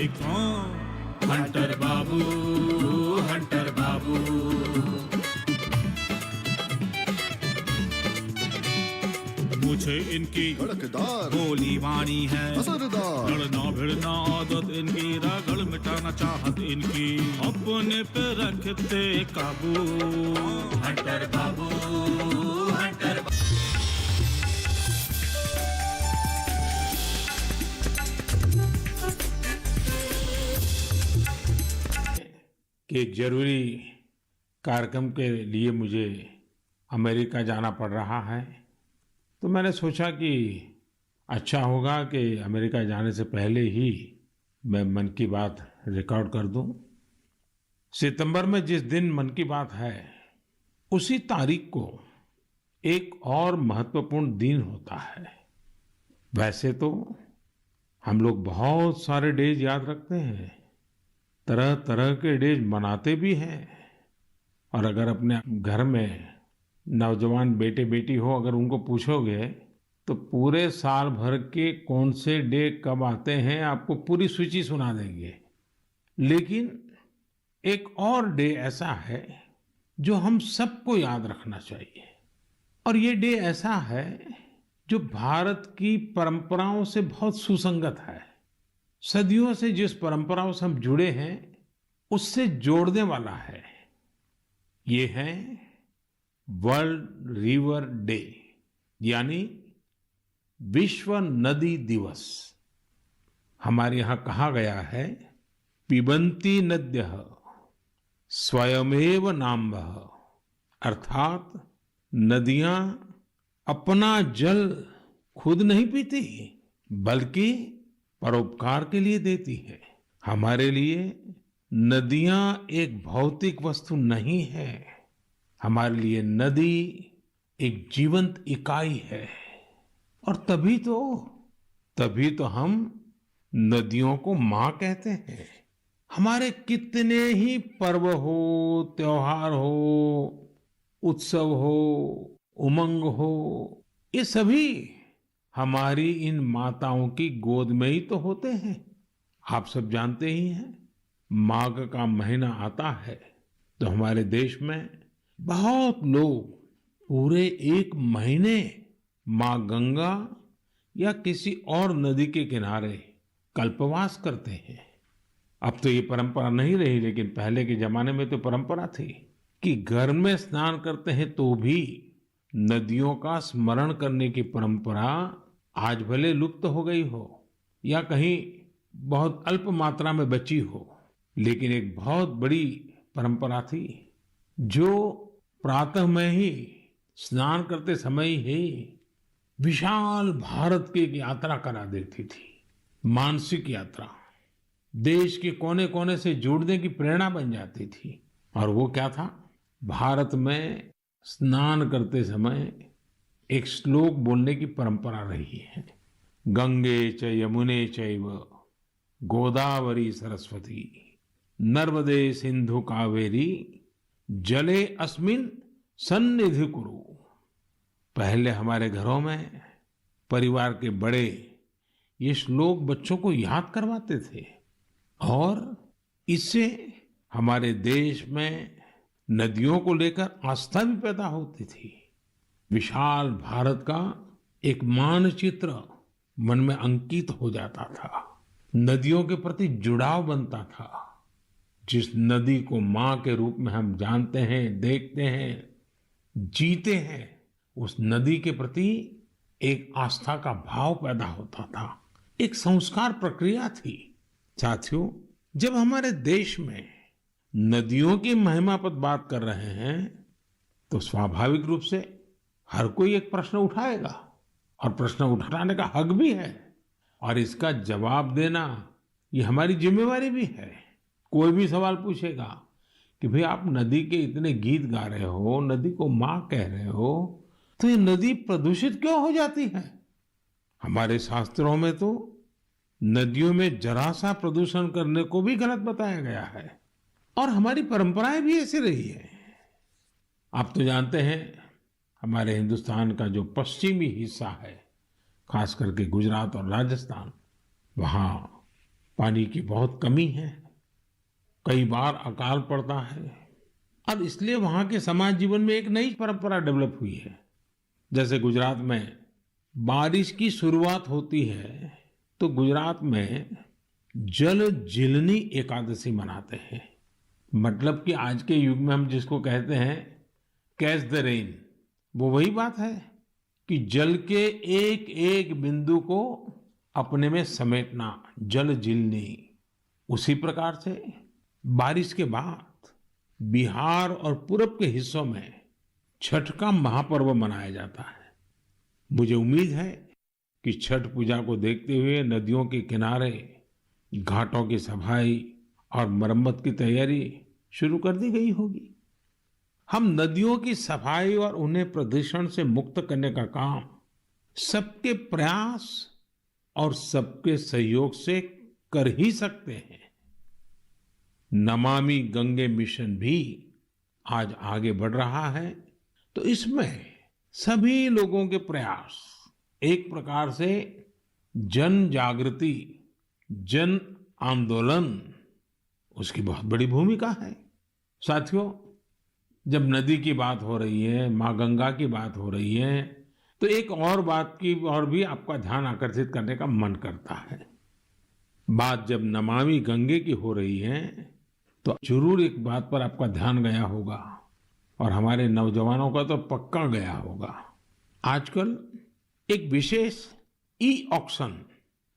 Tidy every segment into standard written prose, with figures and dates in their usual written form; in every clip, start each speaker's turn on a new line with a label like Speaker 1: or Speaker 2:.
Speaker 1: कौन? हंटर बाबू, हंटर बाबू। मुझे इनकी
Speaker 2: धड़कदार
Speaker 1: गोली वाणी है,
Speaker 2: असरदार
Speaker 1: लड़ना भिड़ना आदत इनकी, रगड़ मिटाना चाहत इनकी, अपने पे रखते काबू। हंटर बाबू, हंटर बाबू।
Speaker 3: कि एक जरूरी कार्यक्रम के लिए मुझे अमेरिका जाना पड़ रहा है, तो मैंने सोचा कि अच्छा होगा कि अमेरिका जाने से पहले ही मैं मन की बात रिकॉर्ड कर दूं। सितंबर में जिस दिन मन की बात है, उसी तारीख को एक और महत्वपूर्ण दिन होता है। वैसे तो हम लोग बहुत सारे डेज याद रखते हैं, तरह तरह के डेज मनाते भी हैं, और अगर अपने घर में नौजवान बेटे बेटी हो, अगर उनको पूछोगे तो पूरे साल भर के कौन से डे कब आते हैं आपको पूरी सूची सुना देंगे। लेकिन एक और डे ऐसा है जो हम सबको याद रखना चाहिए, और ये डे ऐसा है जो भारत की परंपराओं से बहुत सुसंगत है। सदियों से जिस परंपराओं से हम जुड़े हैं उससे जोड़ने वाला है। ये है वर्ल्ड रिवर डे, यानी विश्व नदी दिवस। हमारे यहां कहा गया है, पिबन्ति नद्यः स्वयमेव नाम्भः, अर्थात नदियां अपना जल खुद नहीं पीती बल्कि परोपकार के लिए देती है। हमारे लिए नदियां एक भौतिक वस्तु नहीं है, हमारे लिए नदी एक जीवंत इकाई है। और तभी तो हम नदियों को माँ कहते हैं। हमारे कितने ही पर्व हो, त्योहार हो, उत्सव हो, उमंग हो, ये सभी हमारी इन माताओं की गोद में ही तो होते हैं। आप सब जानते ही हैं, माघ का महीना आता है तो हमारे देश में बहुत लोग पूरे एक महीने माँ गंगा या किसी और नदी के किनारे कल्पवास करते हैं। अब तो ये परंपरा नहीं रही, लेकिन पहले के जमाने में तो परंपरा थी कि घर में स्नान करते हैं तो भी नदियों का स्मरण करने की परंपरा आज भले लुप्त हो गई हो या कहीं बहुत अल्प मात्रा में बची हो, लेकिन एक बहुत बड़ी परंपरा थी जो प्रातः में ही स्नान करते समय ही विशाल भारत की एक यात्रा करा देती थी। मानसिक यात्रा, देश के कोने कोने से जुड़ने की प्रेरणा बन जाती थी। और वो क्या था, भारत में स्नान करते समय एक श्लोक बोलने की परंपरा रही है। गंगे च यमुने चैव गोदावरी सरस्वती नर्मदे सिंधु कावेरी जले अस्मिन सन्निधि कुरु। पहले हमारे घरों में परिवार के बड़े ये श्लोक बच्चों को याद करवाते थे, और इससे हमारे देश में नदियों को लेकर आस्था भी पैदा होती थी। विशाल भारत का एक मानचित्र मन में अंकित हो जाता था, नदियों के प्रति जुड़ाव बनता था। जिस नदी को माँ के रूप में हम जानते हैं, देखते हैं, जीते हैं, उस नदी के प्रति एक आस्था का भाव पैदा होता था, एक संस्कार प्रक्रिया थी। साथियों, जब हमारे देश में नदियों की महिमा पर बात कर रहे हैं तो स्वाभाविक रूप से हर कोई एक प्रश्न उठाएगा, और प्रश्न उठाने का हक भी है, और इसका जवाब देना ये हमारी जिम्मेवारी भी है। कोई भी सवाल पूछेगा कि भाई आप नदी के इतने गीत गा रहे हो, नदी को माँ कह रहे हो, तो ये नदी प्रदूषित क्यों हो जाती है? हमारे शास्त्रों में तो नदियों में जरा सा प्रदूषण करने को भी गलत बताया गया है, और हमारी परंपराएं भी ऐसी रही है। आप तो जानते हैं, हमारे हिंदुस्तान का जो पश्चिमी हिस्सा है, खास करके गुजरात और राजस्थान, वहाँ पानी की बहुत कमी है, कई बार अकाल पड़ता है और इसलिए वहां के समाज जीवन में एक नई परंपरा डेवलप हुई है। जैसे गुजरात में बारिश की शुरुआत होती है तो गुजरात में जल जीलनी एकादशी मनाते हैं। मतलब कि आज के युग में हम जिसको कहते हैं कैच द रेन, वो वही बात है कि जल के एक एक बिंदु को अपने में समेटना, जल जीलनी। उसी प्रकार से बारिश के बाद बिहार और पूरब के हिस्सों में छठ का महापर्व मनाया जाता है। मुझे उम्मीद है कि छठ पूजा को देखते हुए नदियों के किनारे घाटों की सफाई और मरम्मत की तैयारी शुरू कर दी गई होगी। हम नदियों की सफाई और उन्हें प्रदूषण से मुक्त करने का काम सबके प्रयास और सबके सहयोग से कर ही सकते हैं। नमामि गंगे मिशन भी आज आगे बढ़ रहा है, तो इसमें सभी लोगों के प्रयास एक प्रकार से जन जागृति, जन आंदोलन, उसकी बहुत बड़ी भूमिका है। साथियों, जब नदी की बात हो रही है, माँ गंगा की बात हो रही है, तो एक और बात की और भी आपका ध्यान आकर्षित करने का मन करता है। बात जब नमामि गंगे की हो रही है तो जरूर एक बात पर आपका ध्यान गया होगा और हमारे नौजवानों का तो पक्का गया होगा। आजकल एक विशेष ई ऑक्शन,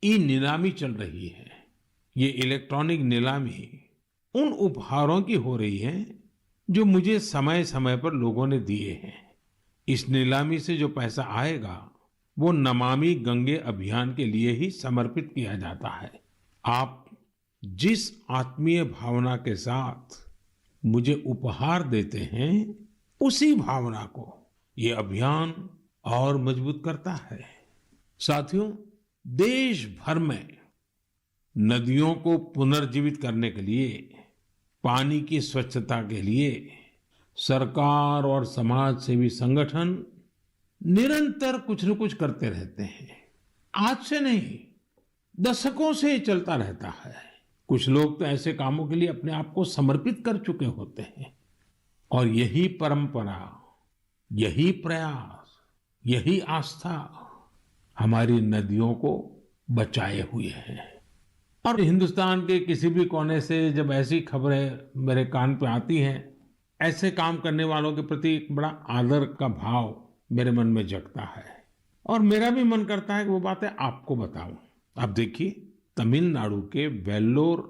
Speaker 3: ई नीलामी चल रही है। ये इलेक्ट्रॉनिक नीलामी उन उपहारों की हो रही है जो मुझे समय समय पर लोगों ने दिए हैं। इस नीलामी से जो पैसा आएगा वो नमामि गंगे अभियान के लिए ही समर्पित किया जाता है। आप जिस आत्मीय भावना के साथ मुझे उपहार देते हैं, उसी भावना को ये अभियान और मजबूत करता है। साथियों, देश भर में नदियों को पुनर्जीवित करने के लिए, पानी की स्वच्छता के लिए सरकार और समाज सेवी संगठन निरंतर कुछ न कुछ करते रहते हैं। आज से नहीं, दशकों से ये चलता रहता है। कुछ लोग तो ऐसे कामों के लिए अपने आप को समर्पित कर चुके होते हैं और यही परंपरा, यही प्रयास, यही आस्था हमारी नदियों को बचाए हुए है। और हिंदुस्तान के किसी भी कोने से जब ऐसी खबरें मेरे कान पे आती हैं, ऐसे काम करने वालों के प्रति एक बड़ा आदर का भाव मेरे मन में जगता है और मेरा भी मन करता है कि वो बातें आपको बताऊं। आप देखिए, तमिलनाडु के वेल्लोर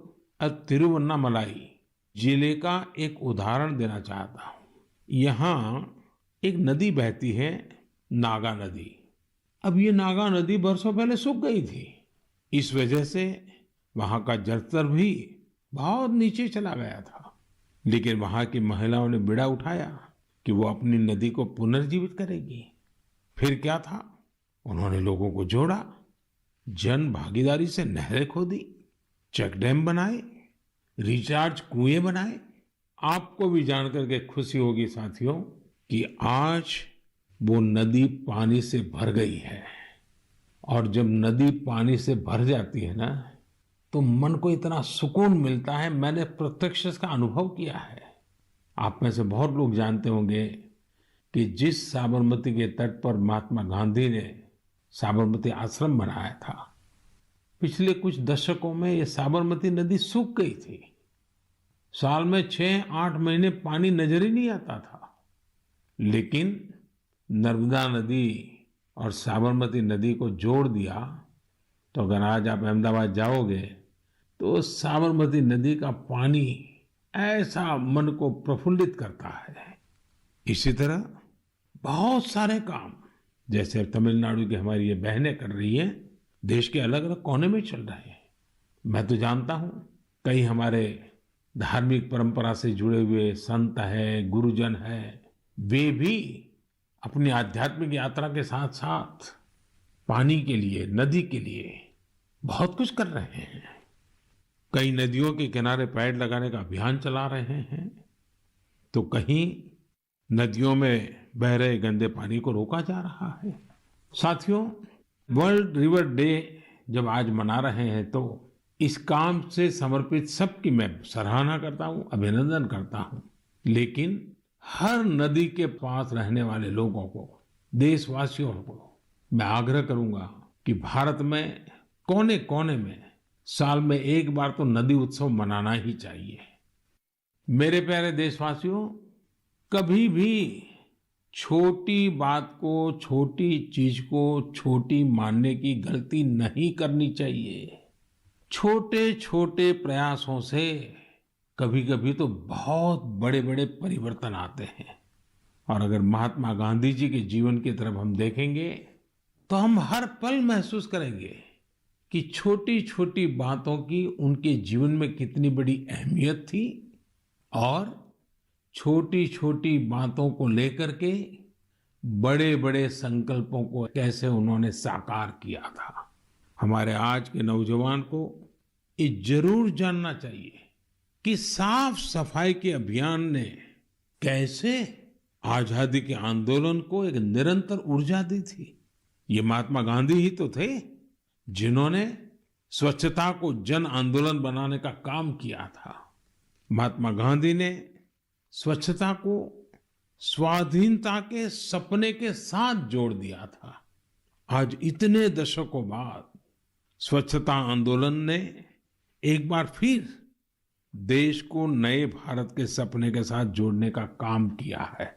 Speaker 3: और तिरुवन्नामलाई जिले का एक उदाहरण देना चाहता हूँ। यहाँ एक नदी बहती है, नागा नदी। अब ये नागा नदी बरसों पहले सूख गई थी। इस वजह से वहाँ का जलस्तर भी बहुत नीचे चला गया था। लेकिन वहाँ की महिलाओं ने बीड़ा उठाया कि वो अपनी नदी को पुनर्जीवित करेगी। फिर क्या था, उन्होंने लोगों को जोड़ा, जन भागीदारी से नहरें खोदी, चेक डैम बनाए, रिचार्ज कुएं बनाए। आपको भी जानकर के खुशी होगी साथियों कि आज वो नदी पानी से भर गई है। और जब नदी पानी से भर जाती है ना, तो मन को इतना सुकून मिलता है। मैंने प्रत्यक्ष इसका अनुभव किया है। आप में से बहुत लोग जानते होंगे कि जिस साबरमती के तट पर महात्मा गांधी ने साबरमती आश्रम बनाया था, पिछले कुछ दशकों में ये साबरमती नदी सूख गई थी। साल में 6-8 महीने पानी नजर ही नहीं आता था। लेकिन नर्मदा नदी और साबरमती नदी को जोड़ दिया तो अगर आज आप अहमदाबाद जाओगे तो साबरमती नदी का पानी ऐसा मन को प्रफुल्लित करता है। इसी तरह बहुत सारे काम, जैसे तमिलनाडु की हमारी ये बहनें कर रही हैं, देश के अलग अलग कोने में चल रहे हैं। मैं तो जानता हूँ कई हमारे धार्मिक परंपरा से जुड़े हुए संत हैं, गुरुजन हैं, वे भी अपनी आध्यात्मिक यात्रा के साथ साथ पानी के लिए, नदी के लिए बहुत कुछ कर रहे हैं। कई नदियों के किनारे पेड़ लगाने का अभियान चला रहे हैं, तो कहीं नदियों में बह रहे गंदे पानी को रोका जा रहा है। साथियों, वर्ल्ड रिवर डे जब आज मना रहे हैं तो इस काम से समर्पित सबकी मैं सराहना करता हूं, अभिनंदन करता हूं। लेकिन हर नदी के पास रहने वाले लोगों को, देशवासियों को मैं आग्रह करूंगा कि भारत में कोने कोने में साल में एक बार तो नदी उत्सव मनाना ही चाहिए। मेरे प्यारे देशवासियों, कभी भी छोटी बात को, छोटी चीज को छोटी मानने की गलती नहीं करनी चाहिए। छोटे छोटे प्रयासों से कभी कभी तो बहुत बड़े बड़े परिवर्तन आते हैं। और अगर महात्मा गांधी जी के जीवन की तरफ हम देखेंगे तो हम हर पल महसूस करेंगे कि छोटी छोटी बातों की उनके जीवन में कितनी बड़ी अहमियत थी और छोटी छोटी बातों को लेकर के बड़े बड़े संकल्पों को कैसे उन्होंने साकार किया था। हमारे आज के नौजवान को ये जरूर जानना चाहिए कि साफ सफाई के अभियान ने कैसे आजादी के आंदोलन को एक निरंतर ऊर्जा दी थी। ये महात्मा गांधी ही तो थे जिन्होंने स्वच्छता को जन आंदोलन बनाने का काम किया था। महात्मा गांधी ने स्वच्छता को स्वाधीनता के सपने के साथ जोड़ दिया था। आज इतने दशकों बाद स्वच्छता आंदोलन ने एक बार फिर देश को नए भारत के सपने के साथ जोड़ने का काम किया है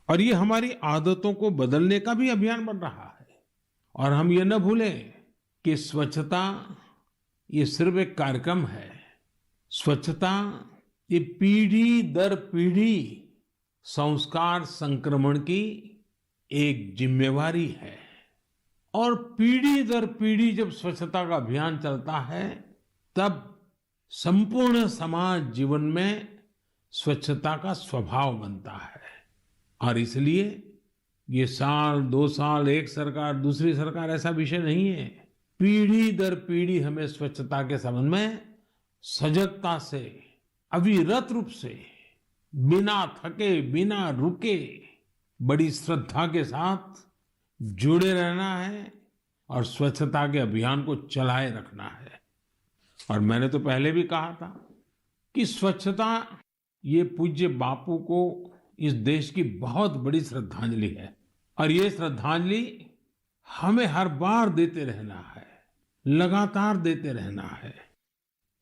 Speaker 3: और ये हमारी आदतों को बदलने का भी अभियान बन रहा है। और हम ये न भूलें कि स्वच्छता ये सिर्फ एक कार्यक्रम है। स्वच्छता ये पीढ़ी दर पीढ़ी संस्कार संक्रमण की एक जिम्मेवारी है। और पीढ़ी दर पीढ़ी जब स्वच्छता का अभियान चलता है तब संपूर्ण समाज जीवन में स्वच्छता का स्वभाव बनता है। और इसलिए ये साल, 2 साल, एक सरकार दूसरी सरकार ऐसा विषय नहीं है। पीढ़ी दर पीढ़ी हमें स्वच्छता के संबंध में सजगता से, अविरत रूप से, बिना थके, बिना रुके, बड़ी श्रद्धा के साथ जुड़े रहना है और स्वच्छता के अभियान को चलाए रखना है। और मैंने तो पहले भी कहा था कि स्वच्छता ये पूज्य बापू को इस देश की बहुत बड़ी श्रद्धांजलि है और ये श्रद्धांजलि हमें हर बार देते रहना है, लगातार देते रहना है।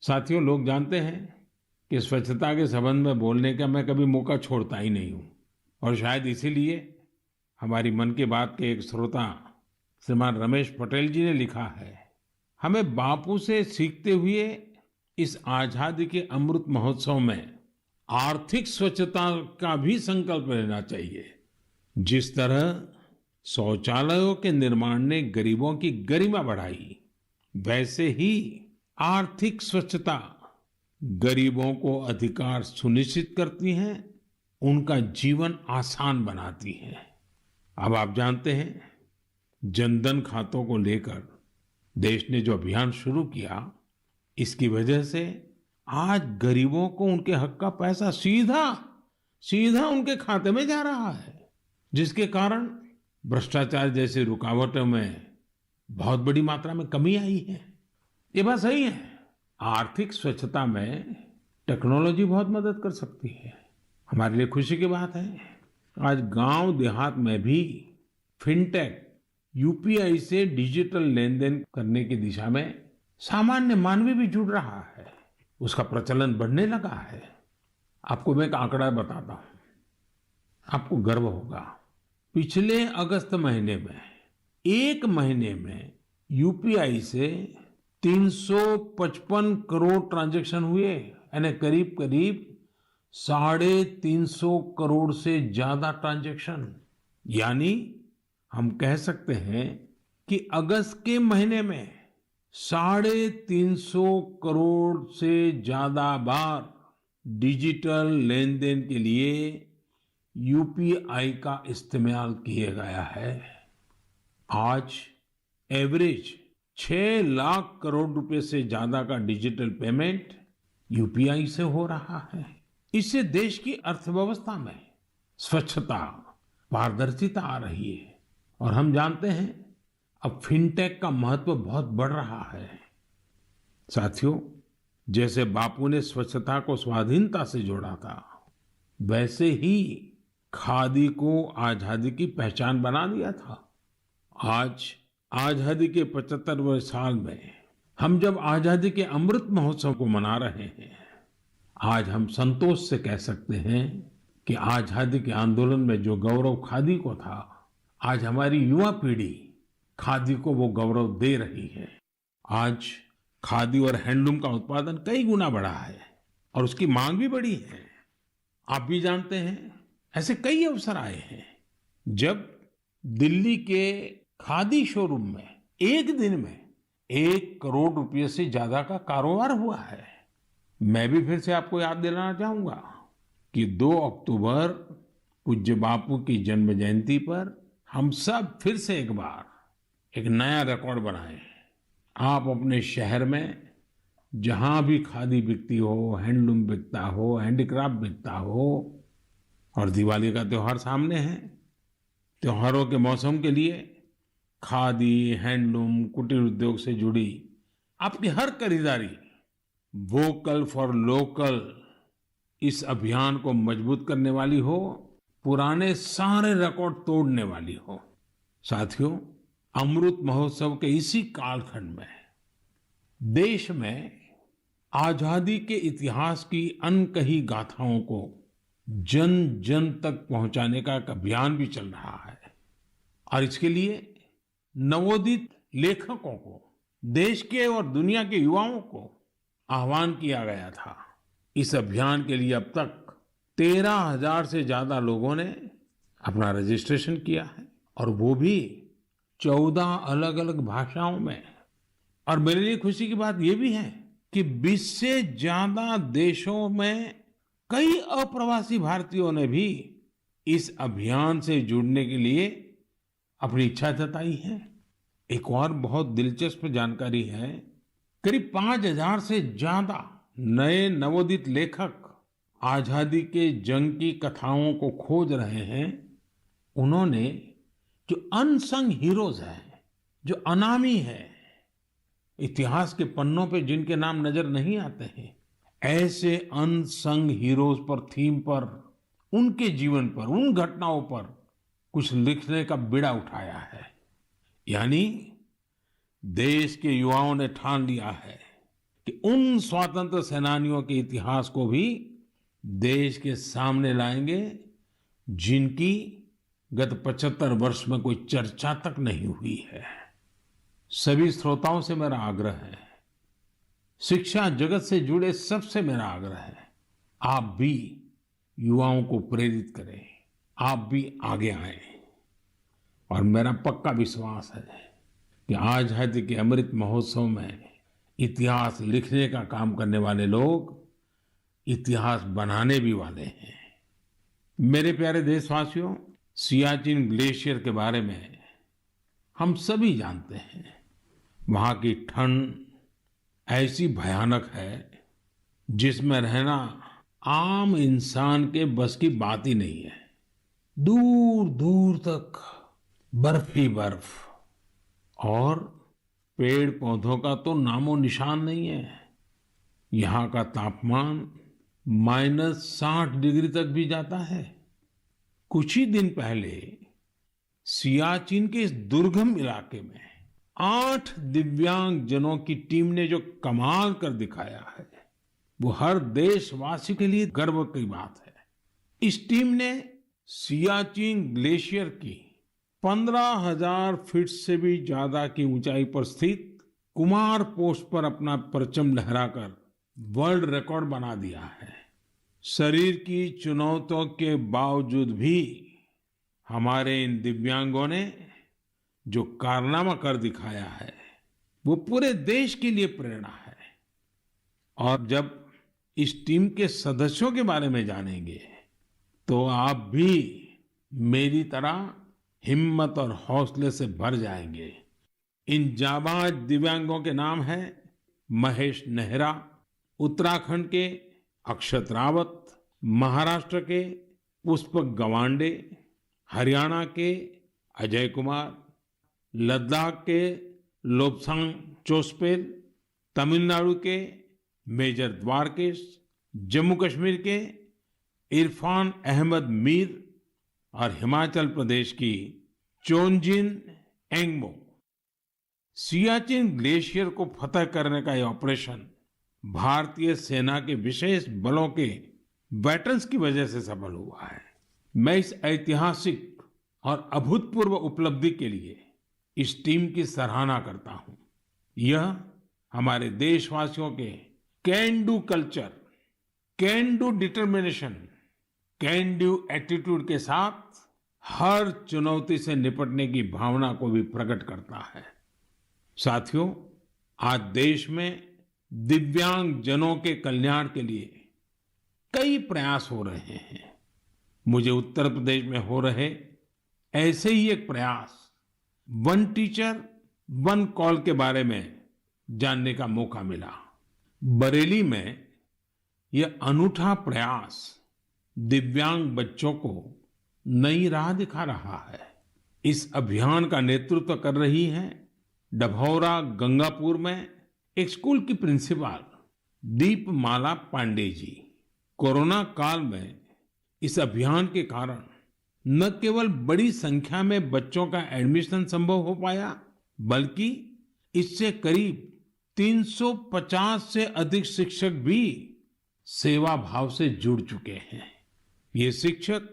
Speaker 3: साथियों, लोग जानते हैं कि स्वच्छता के संबंध में बोलने का मैं कभी मौका छोड़ता ही नहीं हूं और शायद इसीलिए हमारी मन की बात के एक श्रोता श्रीमान रमेश पटेल जी ने लिखा है, हमें बापू से सीखते हुए इस आजादी के अमृत महोत्सव में आर्थिक स्वच्छता का भी संकल्प लेना चाहिए। जिस तरह शौचालयों के निर्माण ने गरीबों की गरिमा बढ़ाई, वैसे ही आर्थिक स्वच्छता गरीबों को अधिकार सुनिश्चित करती है, उनका जीवन आसान बनाती है। अब आप जानते हैं, जनधन खातों को लेकर देश ने जो अभियान शुरू किया, इसकी वजह से आज गरीबों को उनके हक का पैसा सीधा सीधा उनके खाते में जा रहा है, जिसके कारण भ्रष्टाचार जैसी रुकावटों में बहुत बड़ी मात्रा में कमी आई है। ये बात सही है, आर्थिक स्वच्छता में टेक्नोलॉजी बहुत मदद कर सकती है। हमारे लिए खुशी की बात है, आज गांव देहात में भी फिनटेक, यूपीआई से डिजिटल लेन देन करने की दिशा में सामान्य मानवी भी जुड़ रहा है, उसका प्रचलन बढ़ने लगा है। आपको मैं एक आंकड़ा बताता हूं, आपको गर्व होगा। पिछले अगस्त महीने में, एक महीने में यूपीआई से 355 करोड़ ट्रांजैक्शन हुए, यानी करीब करीब 350 करोड़ से ज्यादा ट्रांजैक्शन। यानी हम कह सकते हैं कि अगस्त के महीने में 350 करोड़ से ज्यादा बार डिजिटल लेन देन के लिए यूपीआई का इस्तेमाल किया गया है। आज एवरेज 6 लाख करोड़ रुपए से ज्यादा का डिजिटल पेमेंट यूपीआई से हो रहा है। इससे देश की अर्थव्यवस्था में स्वच्छता, पारदर्शिता आ रही है और हम जानते हैं अब फिनटेक का महत्व बहुत बढ़ रहा है। साथियों, जैसे बापू ने स्वच्छता को स्वाधीनता से जोड़ा था, वैसे ही खादी को आजादी की पहचान बना दिया था। आज आजादी के 75वें साल में हम जब आजादी के अमृत महोत्सव को मना रहे हैं, आज हम संतोष से कह सकते हैं कि आजादी के आंदोलन में जो गौरव खादी को था, आज हमारी युवा पीढ़ी खादी को वो गौरव दे रही है। आज खादी और हैंडलूम का उत्पादन कई गुना बढ़ा है और उसकी मांग भी बढ़ी है। आप भी जानते हैं, ऐसे कई अवसर आए हैं जब दिल्ली के खादी शोरूम में एक दिन में 1 करोड़ रुपए से ज्यादा का कारोबार हुआ है। मैं भी फिर से आपको याद दिलाना चाहूंगा कि 2 अक्टूबर पूज्य बापू की जन्म जयंती पर हम सब फिर से एक बार एक नया रिकॉर्ड बनाए। आप अपने शहर में जहां भी खादी बिकती हो, हैंडलूम बिकता हो, हैंडीक्राफ्ट बिकता हो, और दिवाली का त्योहार सामने है, त्योहारों के मौसम के लिए खादी, हैंडलूम, कुटीर उद्योग से जुड़ी आपकी हर खरीदारी वोकल फॉर लोकल इस अभियान को मजबूत करने वाली हो, पुराने सारे रिकॉर्ड तोड़ने वाली हो। साथियों, अमृत महोत्सव के इसी कालखंड में देश में आजादी के इतिहास की अनकही गाथाओं को जन जन तक पहुंचाने का एक अभियान भी चल रहा है और इसके लिए नवोदित लेखकों को, देश के और दुनिया के युवाओं को आह्वान किया गया था। इस अभियान के लिए अब तक 13,000 से ज्यादा लोगों ने अपना रजिस्ट्रेशन किया है और वो भी 14 अलग अलग भाषाओं में। और मेरे लिए खुशी की बात यह भी है कि 20 से ज्यादा देशों में कई अप्रवासी भारतीयों ने भी इस अभियान से जुड़ने के लिए अपनी इच्छा जताई है। एक और बहुत दिलचस्प जानकारी है, करीब 5,000 से ज्यादा नए नवोदित लेखक आजादी के जंग की कथाओं को खोज रहे हैं। उन्होंने जो अनसंग हीरोज हैं, जो अनामी है, इतिहास के पन्नों पे जिनके नाम नजर नहीं आते हैं, ऐसे अनसंग हीरोज पर, थीम पर, उनके जीवन पर, उन घटनाओं पर कुछ लिखने का बीड़ा उठाया है। यानी देश के युवाओं ने ठान लिया है कि उन स्वतंत्र सेनानियों के इतिहास को भी देश के सामने लाएंगे जिनकी गत 75 वर्ष में कोई चर्चा तक नहीं हुई है। सभी श्रोताओं से मेरा आग्रह है, शिक्षा जगत से जुड़े सबसे मेरा आग्रह है, आप भी युवाओं को प्रेरित करें, आप भी आगे आएं। और मेरा पक्का विश्वास है कि आजादी के अमृत महोत्सव में इतिहास लिखने का काम करने वाले लोग इतिहास बनाने भी वाले हैं। मेरे प्यारे देशवासियों, सियाचिन ग्लेशियर के बारे में हम सभी जानते हैं। वहां की ठंड ऐसी भयानक है जिसमें रहना आम इंसान के बस की बात ही नहीं है। दूर दूर तक बर्फ ही बर्फ और पेड़ पौधों का तो नामो निशान नहीं है। यहाँ का तापमान -60 डिग्री तक भी जाता है। कुछ ही दिन पहले सियाचिन के इस दुर्गम इलाके में 8 दिव्यांग जनों की टीम ने जो कमाल कर दिखाया है, वो हर देशवासी के लिए गर्व की बात है। इस टीम ने सियाचिन ग्लेशियर की 15,000 फीट से भी ज्यादा की ऊंचाई पर स्थित कुमार पोस्ट पर अपना परचम लहराकर वर्ल्ड रिकॉर्ड बना दिया है। शरीर की चुनौतियों के बावजूद भी हमारे इन दिव्यांगों ने जो कारनामा कर दिखाया है, वो पूरे देश के लिए प्रेरणा है। और जब इस टीम के सदस्यों के बारे में जानेंगे तो आप भी मेरी तरह हिम्मत और हौसले से भर जाएंगे। इन जाबाज दिव्यांगों के नाम हैं महेश नेहरा, उत्तराखंड के अक्षत रावत, महाराष्ट्र के पुष्पक गवांडे, हरियाणा के अजय कुमार, लद्दाख के लोब्सांग चोस्पेल, तमिलनाडु के मेजर द्वारकेश, जम्मू कश्मीर के इरफान अहमद मीर और हिमाचल प्रदेश की चोंजिन एंगमो। सियाचिन ग्लेशियर को फतह करने का यह ऑपरेशन भारतीय सेना के विशेष बलों के वेटरन्स की वजह से सफल हुआ है। मैं इस ऐतिहासिक और अभूतपूर्व उपलब्धि के लिए इस टीम की सराहना करता हूं। यह हमारे देशवासियों के can do culture, can do determination, can do attitude के साथ हर चुनौती से निपटने की भावना को भी प्रकट करता है। साथियों, आज देश में दिव्यांग जनों के कल्याण के लिए कई प्रयास हो रहे हैं। मुझे उत्तर प्रदेश में हो रहे ऐसे ही एक प्रयास वन टीचर वन कॉल के बारे में जानने का मौका मिला। बरेली में यह अनूठा प्रयास दिव्यांग बच्चों को नई राह दिखा रहा है। इस अभियान का नेतृत्व कर रही है डभौरा गंगापुर में एक स्कूल की प्रिंसिपल दीपमाला पांडे जी। कोरोना काल में इस अभियान के कारण न केवल बड़ी संख्या में बच्चों का एडमिशन संभव हो पाया, बल्कि इससे करीब 350 से अधिक शिक्षक भी सेवा भाव से जुड़ चुके हैं। ये शिक्षक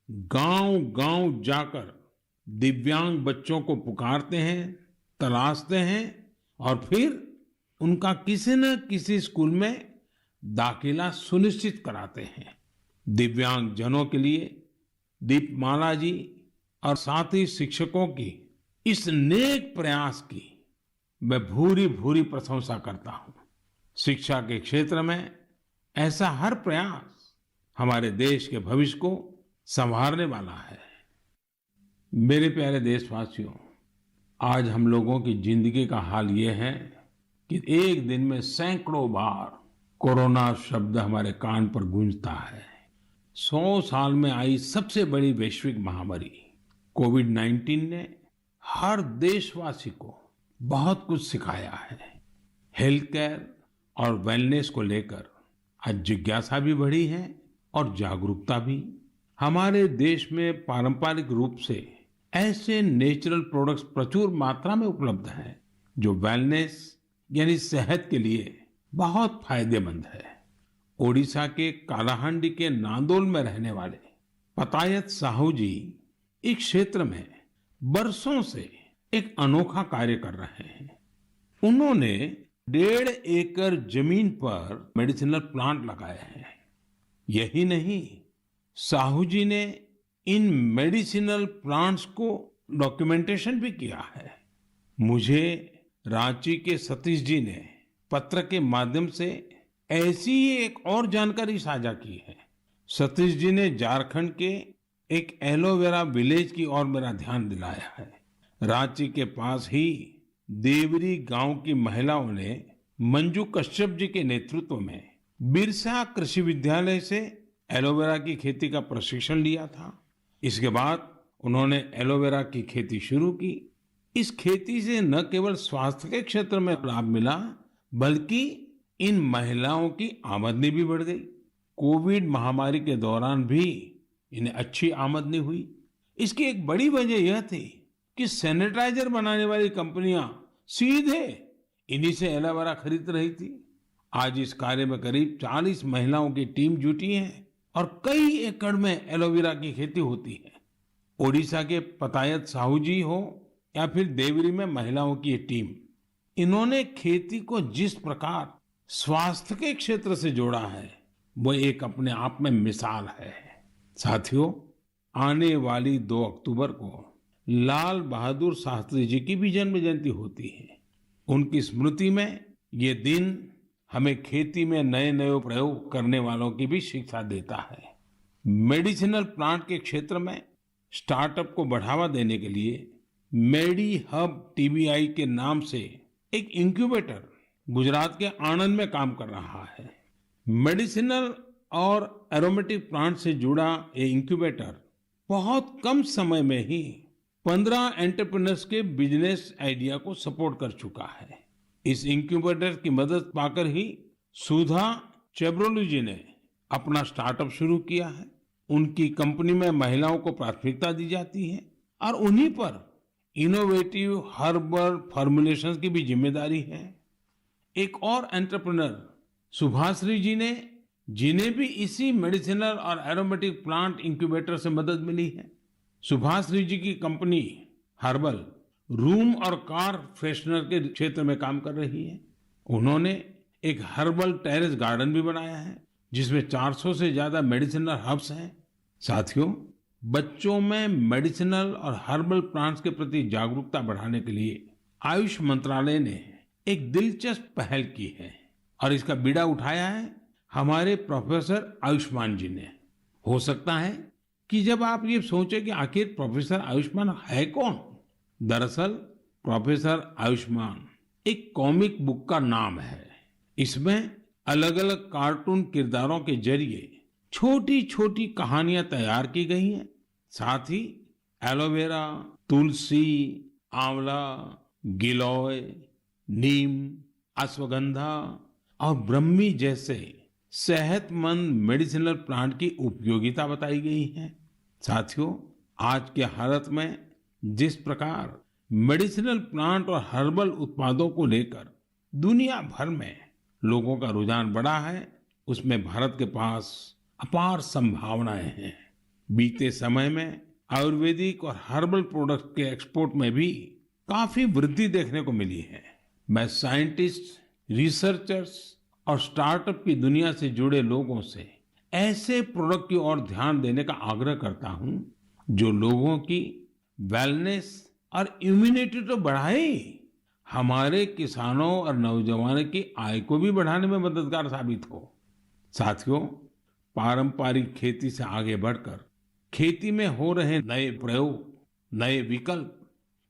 Speaker 3: गांव-गांव जाकर दिव्यांग बच्चों को पुकारते हैं, तलाशते हैं और फिर उनका किसी न किसी स्कूल में दाखिला सुनिश्चित कराते हैं। दिव्यांग जनों के लिए दीपमाला जी और साथी शिक्षकों की इस नेक प्रयास की मैं भूरी भूरी प्रशंसा करता हूं। शिक्षा के क्षेत्र में ऐसा हर प्रयास हमारे देश के भविष्य को संवारने वाला है। मेरे प्यारे देशवासियों, आज हम लोगों की जिंदगी का हाल ये है कि एक दिन में सैकड़ों बार कोरोना शब्द हमारे कान पर गूंजता है। 100 साल में आई सबसे बड़ी वैश्विक महामारी कोविड-19 ने हर देशवासी को बहुत कुछ सिखाया है। हेल्थ केयर और वेलनेस को लेकर आज जिज्ञासा भी बढ़ी है और जागरूकता भी। हमारे देश में पारंपरिक रूप से ऐसे नेचुरल प्रोडक्ट्स प्रचुर मात्रा में उपलब्ध हैं जो वेलनेस यानी सेहत के लिए बहुत फायदेमंद है। ओडिशा के कालाहांडी के नांदोल में रहने वाले पतायत साहू जी इस क्षेत्र में बरसों से एक अनोखा कार्य कर रहे हैं। उन्होंने 1.5 एकड़ जमीन पर मेडिसिनल प्लांट लगाए हैं। यही नहीं, साहू जी ने इन मेडिसिनल प्लांट्स को डॉक्यूमेंटेशन भी किया है। मुझे रांची के सतीश जी ने पत्र के माध्यम से ऐसी ही एक और जानकारी साझा की है। सतीश जी ने झारखंड के एक एलोवेरा विलेज की ओर मेरा ध्यान दिलाया है। रांची के पास ही देवरी गांव की महिलाओं ने मंजू कश्यप जी के नेतृत्व में बिरसा कृषि विद्यालय से एलोवेरा की खेती का प्रशिक्षण लिया था। इसके बाद उन्होंने एलोवेरा की खेती शुरू की। इस खेती से न केवल स्वास्थ्य के क्षेत्र में लाभ मिला, बल्कि इन महिलाओं की आमदनी भी बढ़ गई। कोविड महामारी के दौरान भी इन्हें अच्छी आमदनी हुई। इसकी एक बड़ी वजह यह थी कि सैनिटाइजर बनाने वाली कंपनियां सीधे इन्हीं से एलोवेरा खरीद रही थी। आज इस कार्य में करीब 40 महिलाओं की टीम जुटी है और कई एकड़ में एलोवेरा की खेती होती है। ओडिशा के पतायत साहू जी हो या फिर देवरी में महिलाओं की ये टीम, इन्होंने खेती को जिस प्रकार स्वास्थ्य के क्षेत्र से जोड़ा है वो एक अपने आप में मिसाल है। साथियों, आने वाली 2 अक्टूबर को लाल बहादुर शास्त्री जी की भी जन्म जयंती होती है। उनकी स्मृति में ये दिन हमें खेती में नए नए प्रयोग करने वालों की भी शिक्षा देता है। मेडिसिनल प्लांट के क्षेत्र में स्टार्टअप को बढ़ावा देने के लिए मेडी हब टीबीआई के नाम से एक इंक्यूबेटर गुजरात के आणंद में काम कर रहा है। मेडिसिनल और एरोमेटिक प्लांट से जुड़ा ये इंक्यूबेटर बहुत कम समय में ही 15 एंटरप्रेन्योर्स के बिजनेस आइडिया को सपोर्ट कर चुका है। इस इंक्यूबेटर की मदद पाकर ही सुधा चेब्रोलू जी ने अपना स्टार्टअप शुरू किया है। उनकी कंपनी में महिलाओं को प्राथमिकता दी जाती है और उन्हीं पर इनोवेटिव हर्बल फॉर्मुलेशंस की भी जिम्मेदारी है। एक और एंटरप्रेन्योर सुभाश्री जी ने, जिन्हें भी इसी मेडिसिनल और एरोमेटिक प्लांट इंक्यूबेटर से मदद मिली है। सुभाश्री जी की कंपनी हर्बल रूम और कार फ्रेशनर के क्षेत्र में काम कर रही है। उन्होंने एक हर्बल टेरेस गार्डन भी बनाया है जिसमें 400 से ज्यादा मेडिसिनल हर्ब्स हैं। साथियों, बच्चों में मेडिसिनल और हर्बल प्लांट्स के प्रति जागरूकता बढ़ाने के लिए आयुष मंत्रालय ने एक दिलचस्प पहल की है और इसका बीड़ा उठाया है हमारे प्रोफेसर आयुष्मान जी ने। हो सकता है कि जब आप ये सोचें कि आखिर प्रोफेसर आयुष्मान है कौन, दरअसल प्रोफेसर आयुष्मान एक कॉमिक बुक का नाम है। इसमें अलग अलग कार्टून किरदारों के जरिए छोटी छोटी कहानियां तैयार की गई हैं। साथ ही एलोवेरा, तुलसी, आंवला, गिलोय, नीम, अश्वगंधा और ब्रह्मी जैसे सेहतमंद मेडिसिनल प्लांट की उपयोगिता बताई गई है। साथियों, आज के हालत में जिस प्रकार मेडिसिनल प्लांट और हर्बल उत्पादों को लेकर दुनिया भर में लोगों का रुझान बढ़ा है, उसमें भारत के पास अपार संभावनाएं हैं। बीते समय में आयुर्वेदिक और हर्बल प्रोडक्ट के एक्सपोर्ट में भी काफी वृद्धि देखने को मिली है। मैं साइंटिस्ट, रिसर्चर्स और स्टार्टअप की दुनिया से जुड़े लोगों से ऐसे प्रोडक्ट की ओर ध्यान देने का आग्रह करता हूं जो लोगों की वेलनेस और इम्यूनिटी तो बढ़ाए, हमारे किसानों और नौजवानों की आय को भी बढ़ाने में मददगार साबित हो। साथियों, पारंपरिक खेती से आगे बढ़कर खेती में हो रहे नए प्रयोग, नए विकल्प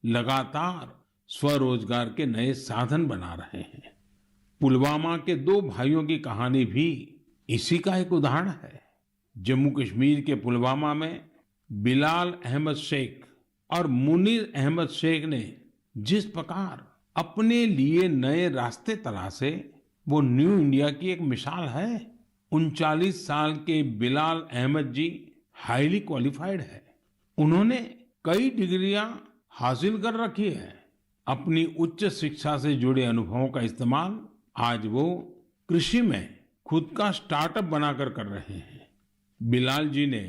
Speaker 3: लगातार स्वरोजगार के नए साधन बना रहे हैं। पुलवामा के दो भाइयों की कहानी भी इसी का एक उदाहरण है। जम्मू कश्मीर के पुलवामा में बिलाल अहमद शेख और मुनीर अहमद शेख ने जिस प्रकार अपने लिए नए रास्ते तलाशे, वो न्यू इंडिया की एक मिसाल है। 39 साल के बिलाल अहमद जी हाईली क्वालिफाइड है। उन्होंने कई डिग्रियां हासिल कर रखी है। अपनी उच्च शिक्षा से जुड़े अनुभवों का इस्तेमाल आज वो कृषि में खुद का स्टार्टअप बनाकर कर रहे हैं। बिलाल जी ने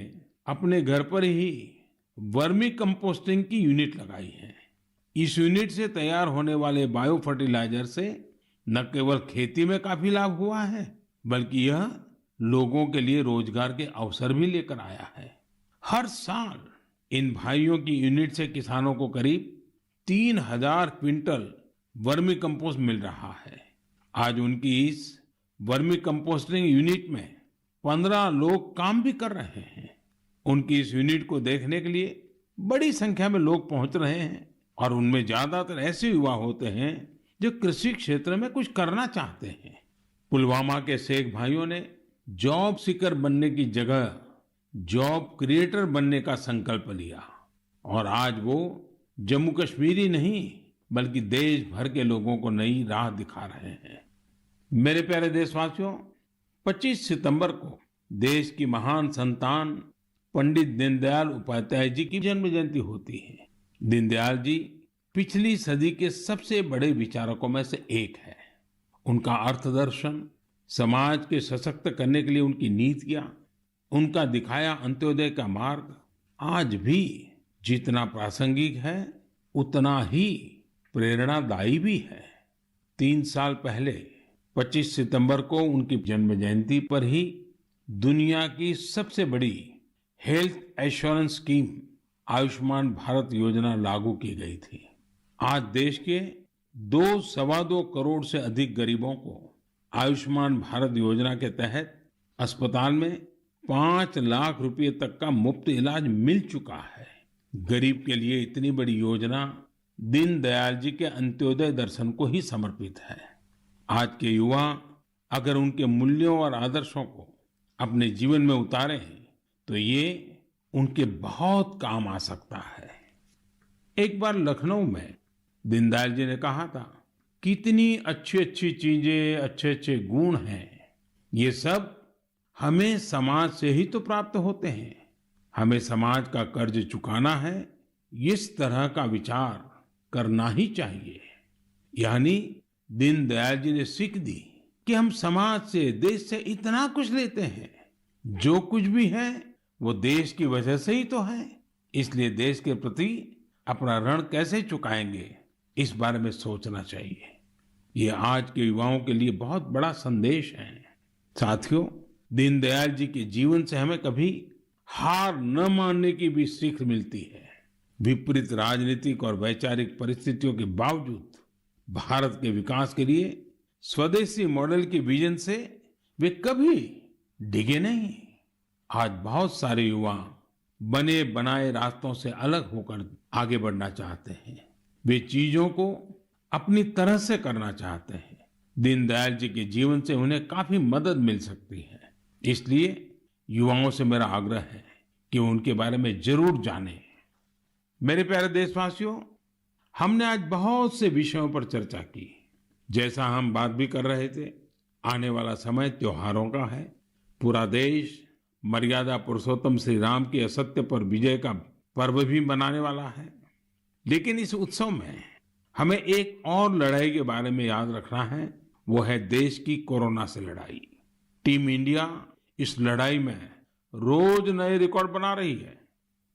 Speaker 3: अपने घर पर ही वर्मी कंपोस्टिंग की यूनिट लगाई है। इस यूनिट से तैयार होने वाले बायो फर्टिलाइजर से न केवल खेती में काफी लाभ हुआ है, बल्कि यह लोगों के लिए रोजगार के अवसर भी लेकर आया है। हर साल इन भाइयों की यूनिट से किसानों को करीब 3000 क्विंटल वर्मी कंपोस्ट मिल रहा है। आज उनकी इस वर्मी कंपोस्टिंग यूनिट में 15 लोग काम भी कर रहे हैं। उनकी इस यूनिट को देखने के लिए बड़ी संख्या में लोग पहुंच रहे हैं और उनमें ज्यादातर ऐसे युवा होते हैं जो कृषि क्षेत्र में कुछ करना चाहते हैं। पुलवामा के शेख भाइयों ने जॉब सीकर बनने की जगह जॉब क्रिएटर बनने का संकल्प लिया और आज वो जम्मू कश्मीर ही नहीं बल्कि देश भर के लोगों को नई राह दिखा रहे हैं। मेरे प्यारे देशवासियों, 25 सितंबर को देश की महान संतान पंडित दीनदयाल उपाध्याय जी की जन्म जयंती होती है। दीनदयाल जी पिछली सदी के सबसे बड़े विचारकों में से एक है। उनका अर्थदर्शन, समाज के सशक्त करने के लिए उनकी नीतियां, उनका दिखाया अंत्योदय का मार्ग आज भी जितना प्रासंगिक है उतना ही प्रेरणादायी भी है। 3 साल पहले 25 सितंबर को उनकी जन्म जयंती पर ही दुनिया की सबसे बड़ी health assurance scheme Ayushman Bharat योजना लागू की गई थी। आज देश के 2-2.25 करोड़ से अधिक गरीबों को आयुष्मान भारत योजना के तहत अस्पताल में 5 लाख रुपए तक का मुफ्त इलाज मिल चुका है। गरीब के लिए इतनी बड़ी योजना दीनदयाल जी के अंत्योदय दर्शन को ही समर्पित है। आज के युवा अगर उनके मूल्यों और आदर्शों को अपने जीवन में उतारें तो ये उनके बहुत काम आ सकता है। एक बार लखनऊ में दीनदयाल जी ने कहा था कितनी अच्छी अच्छी चीजें, अच्छे अच्छे गुण हैं, ये सब हमें समाज से ही तो प्राप्त होते हैं। हमें समाज का कर्ज चुकाना है, इस तरह का विचार करना ही चाहिए। यानी दीनदयाल जी ने सीख दी कि हम समाज से, देश से इतना कुछ लेते हैं, जो कुछ भी है वो देश की वजह से ही तो है। इसलिए देश के प्रति अपना ऋण कैसे चुकाएंगे, इस बारे में सोचना चाहिए। ये आज के युवाओं के लिए बहुत बड़ा संदेश है। साथियों, दीनदयाल जी के जीवन से हमें कभी हार न मानने की भी सीख मिलती है। विपरीत राजनीतिक और वैचारिक परिस्थितियों के बावजूद भारत के विकास के लिए स्वदेशी मॉडल के विजन से वे कभी डिगे नहीं। आज बहुत सारे युवा बने बनाए रास्तों से अलग होकर आगे बढ़ना चाहते हैं। वे चीजों को अपनी तरह से करना चाहते हैं। दीनदयाल जी के जीवन से उन्हें काफी मदद मिल सकती है। इसलिए युवाओं से मेरा आग्रह है कि उनके बारे में जरूर जानें। मेरे प्यारे देशवासियों, हमने आज बहुत से विषयों पर चर्चा की। जैसा हम बात भी कर रहे थे, आने वाला समय त्योहारों का है। पूरा देश मर्यादा पुरुषोत्तम श्री राम की असत्य पर विजय का पर्व भी मनाने वाला है। लेकिन इस उत्सव में हमें एक और लड़ाई के बारे में याद रखना है, वो है देश की कोरोना से लड़ाई। टीम इंडिया इस लड़ाई में रोज नए रिकॉर्ड बना रही है।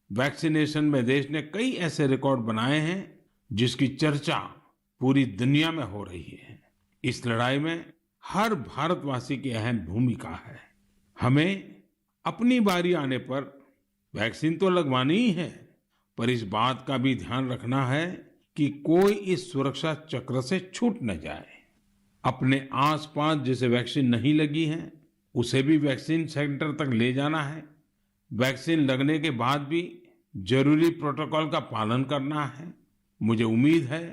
Speaker 3: वैक्सीनेशन में देश ने कई ऐसे रिकॉर्ड बनाए हैं जिसकी चर्चा पूरी दुनिया में हो रही है। इस लड़ाई में हर भारतवासी की अहम भूमिका है। हमें अपनी बारी आने पर वैक्सीन तो लगवानी ही है, पर इस बात का भी ध्यान रखना है कि कोई इस सुरक्षा चक्र से छूट न जाए। अपने आसपास जिसे वैक्सीन नहीं लगी है, उसे भी वैक्सीन सेंटर तक ले जाना है। वैक्सीन लगने के बाद भी जरूरी प्रोटोकॉल का पालन करना है। मुझे उम्मीद है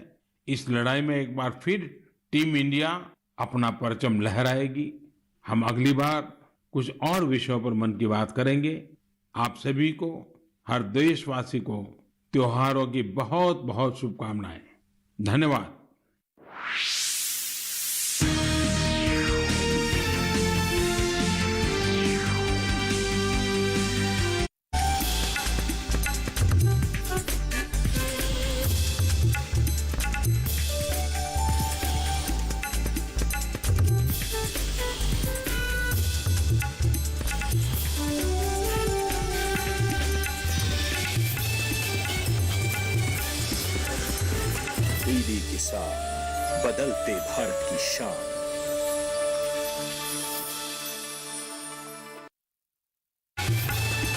Speaker 3: इस लड़ाई में एक बार फिर टीम इंडिया अपना परचम लहराएगी। हम अगली बार कुछ और विषयों पर मन की बात करेंगे। आप सभी को, हर देशवासी को त्योहारों की बहुत बहुत शुभकामनाएं। धन्यवाद।
Speaker 2: डीडी किसान, बदलते भारत की शान।